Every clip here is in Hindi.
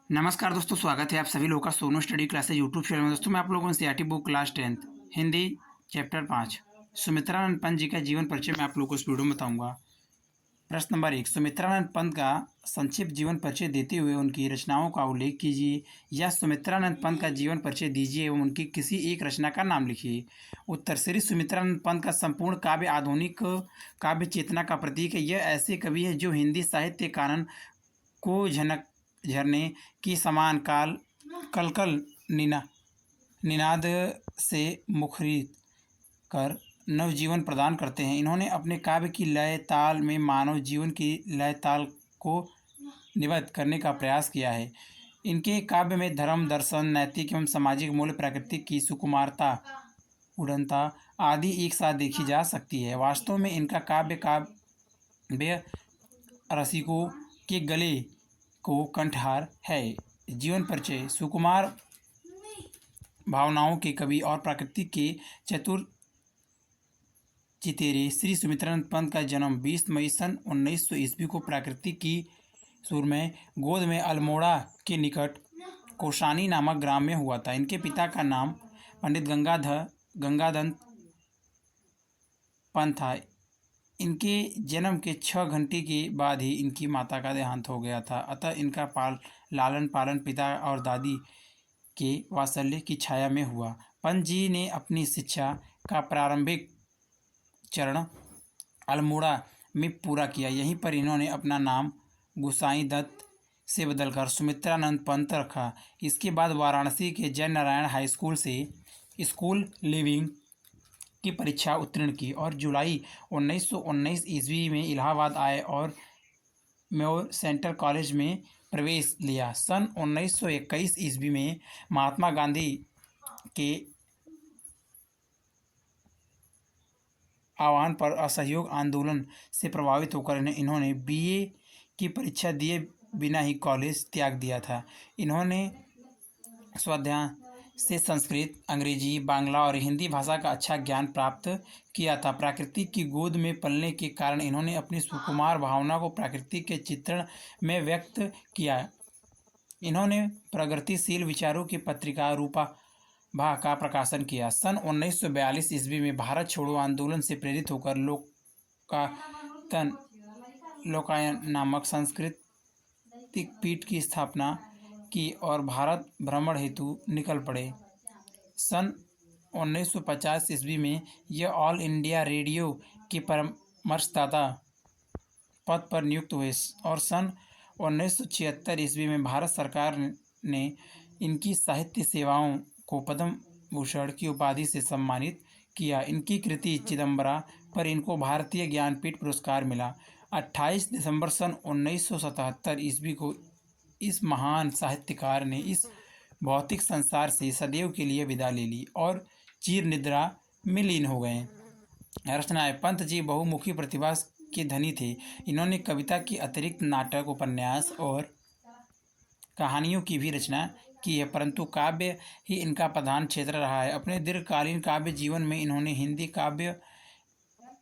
नमस्कार दोस्तों, स्वागत है आप सभी लोगों का Sonu study classes YouTube channel में। दोस्तों मैं आप लोगों को CERT book class 10th Hindi chapter 5 Sumitranandan Pant ji का जीवन परिचय मैं आप लोगों को इस वीडियो में बताऊंगा। प्रश्न नंबर 1, सुमित्रानंद पंत का संक्षिप्त जीवन परिचय देते हुए उनकी रचनाओं का उल्लेख कीजिए, या सुमित्रानंद पंत का जीवन परिचय दीजिए एवं उनकी किसी एक रचना का नाम लिखिए। उत्तर, श्री सुमित्रानंद पंत का संपूर्ण काव्य आधुनिक काव्य चेतना का प्रतीक है। यह ऐसे कवि है जो हिंदी साहित्य कानन को झनक झरने की समान कलकल निनाद से मुखरित कर नवजीवन प्रदान करते हैं। इन्होंने अपने काव्य की लय ताल में मानव जीवन की लय ताल को निबद्ध करने का प्रयास किया है। इनके काव्य में धर्म, दर्शन, नैतिक एवं सामाजिक मूल्य, प्रकृति की सुकुमारता, उड़नता आदि एक साथ देखी जा सकती है। वास्तव में इनका काव्य रसिकों के गले को कंठहार है। जीवन परिचय, सुकुमार भावनाओं के कवि और प्रकृति के चतुर चितेरे श्री सुमित्रानंद पंत का जन्म 20 मई सन 1900 ईस्वी को प्रकृति की सुर में गोद में अल्मोड़ा के निकट कोशानी नामक ग्राम में हुआ था। इनके पिता का नाम पंडित गंगाधर पंत था। इनके जन्म के 6 घंटे के बाद ही इनकी माता का देहांत हो गया था। अतः इनका लालन पालन पिता और दादी के वात्सल्य की छाया में हुआ। पंत जी ने अपनी शिक्षा का प्रारंभिक चरण अल्मोड़ा में पूरा किया। यहीं पर इन्होंने अपना नाम गोसाई दत्त से बदलकर सुमित्रानंद पंत रखा। इसके बाद वाराणसी के जय नारायण हाई स्कूल से स्कूल लिविंग की परीक्षा उत्तीर्ण की और जुलाई 1919 ईस्वी में इलाहाबाद आए और म्योर सेंट्रल कॉलेज में प्रवेश लिया। सन 1921 ईस्वी में महात्मा गांधी के आह्वान पर असहयोग आंदोलन से प्रभावित होकर इन्होंने बीए की परीक्षा दिए बिना ही कॉलेज त्याग दिया था। इन्होंने स्वाध्याय से संस्कृत, अंग्रेजी, बांग्ला और हिंदी भाषा का अच्छा ज्ञान प्राप्त किया था। प्रकृति की गोद में पलने के कारण इन्होंने अपनी सुकुमार भावना को प्रकृति के चित्रण में व्यक्त किया। इन्होंने प्रगतिशील विचारों की पत्रिका रूपा का प्रकाशन किया। सन 1942 ईस्वी में भारत छोड़ो आंदोलन से प्रेरित होकर लोकायन नामक सांस्कृतिक पीठ की स्थापना की और भारत भ्रमण हेतु निकल पड़े। सन 1950 ईस्वी में यह ऑल इंडिया रेडियो के परामर्शदाता पद पर नियुक्त हुए और सन 1976 ईस्वी में भारत सरकार ने इनकी साहित्य सेवाओं को पद्म भूषण की उपाधि से सम्मानित किया। इनकी कृति चिदंबरा पर इनको भारतीय ज्ञानपीठ पुरस्कार मिला। 28 दिसंबर सन 1977 ईस्वी को इस महान साहित्यकार ने इस भौतिक संसार से सदैव के लिए विदा ले ली और चिर निद्रा में लीन हो गए। रचनाएं, पंत जी बहुमुखी प्रतिभा के धनी थे। इन्होंने कविता के अतिरिक्त नाटक, उपन्यास और कहानियों की भी रचना की है, परंतु काव्य ही इनका प्रधान क्षेत्र रहा है। अपने दीर्घकालीन काव्य जीवन में इन्होंने हिंदी काव्य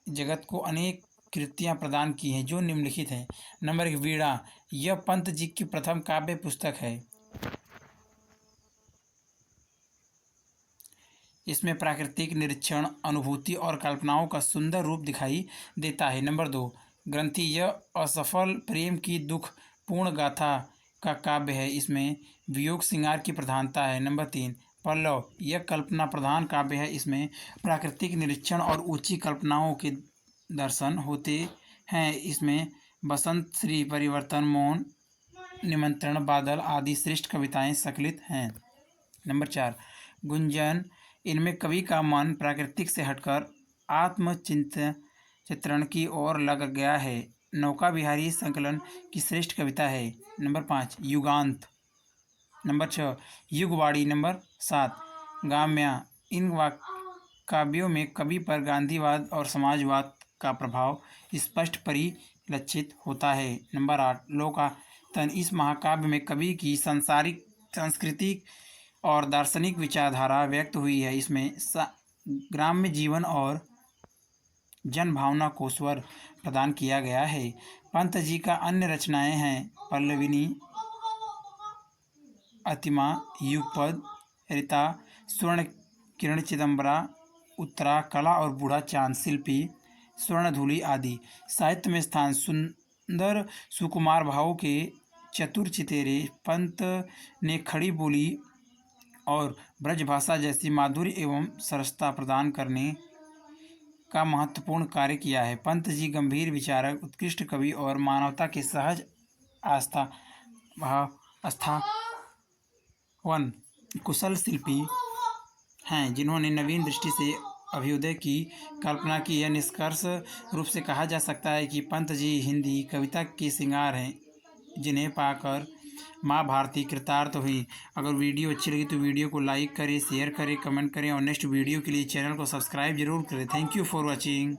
जगत को अनेक कृतियां प्रदान की हैं जो निम्नलिखित हैं। नंबर 1, वीणा। यह पंत जी की प्रथम काव्य पुस्तक है। इसमें प्राकृतिक निरीक्षण, अनुभूति और कल्पनाओं का सुंदर रूप दिखाई देता है। नंबर 2, ग्रंथि। यह असफल प्रेम की दुखपूर्ण गाथा का काव्य है। इसमें वियोग श्रृंगार की प्रधानता है। नंबर 3, पल्लव। यह कल्पना प्रधान काव्य है। इसमें प्राकृतिक निरीक्षण और ऊंची कल्पनाओं के दर्शन होते हैं। इसमें बसंत, श्री परिवर्तन, मौन, निमंत्रण, बादल आदि श्रेष्ठ कविताएं संकलित हैं। नंबर 4, गुंजन। इनमें कवि का मन प्राकृतिक से हटकर चित्रण की ओर लग गया है। नौका विहारी संकलन की श्रेष्ठ कविता है। नंबर 5, युगांत। नंबर 6, युगवाणी। नंबर 7, गाम्या। इन काव्यों में कवि पर गांधीवाद और समाजवाद का प्रभाव स्पष्ट परिलक्षित होता है। नंबर 8, लोकायतन। इस महाकाव्य में कवि की सांसारिक, सांस्कृतिक और दार्शनिक विचारधारा व्यक्त हुई है। इसमें ग्राम्य जीवन और जन भावना को स्वर प्रदान किया गया है। पंत जी का अन्य रचनाएं हैं पल्लविनी, अतिमा, युगपद, रीता, स्वर्ण किरण चिदम्बरा, उत्तरा, कला और बूढ़ा चांद, शिल्पी, स्वर्णधूलि आदि। साहित्य में स्थान सुंदर सुकुमार भावों के चतुर चितेरे, पंत ने खड़ी बोली और ब्रजभाषा जैसी माधुर्य एवं सरसता प्रदान करने का महत्वपूर्ण कार्य किया है। पंत जी गंभीर विचारक, उत्कृष्ट कवि और मानवता के सहज आस्था आस्थावान कुशल शिल्पी हैं, जिन्होंने नवीन दृष्टि से अभ्युदय की कल्पना की। यह निष्कर्ष रूप से कहा जा सकता है कि पंत जी हिंदी कविता के श्रृंगार हैं, जिन्हें पाकर माँ भारती कृतार्थ हुई। अगर वीडियो अच्छी लगी तो वीडियो को लाइक करें, शेयर करें, कमेंट करें और नेक्स्ट वीडियो के लिए चैनल को सब्सक्राइब जरूर करें। Thank you for watching.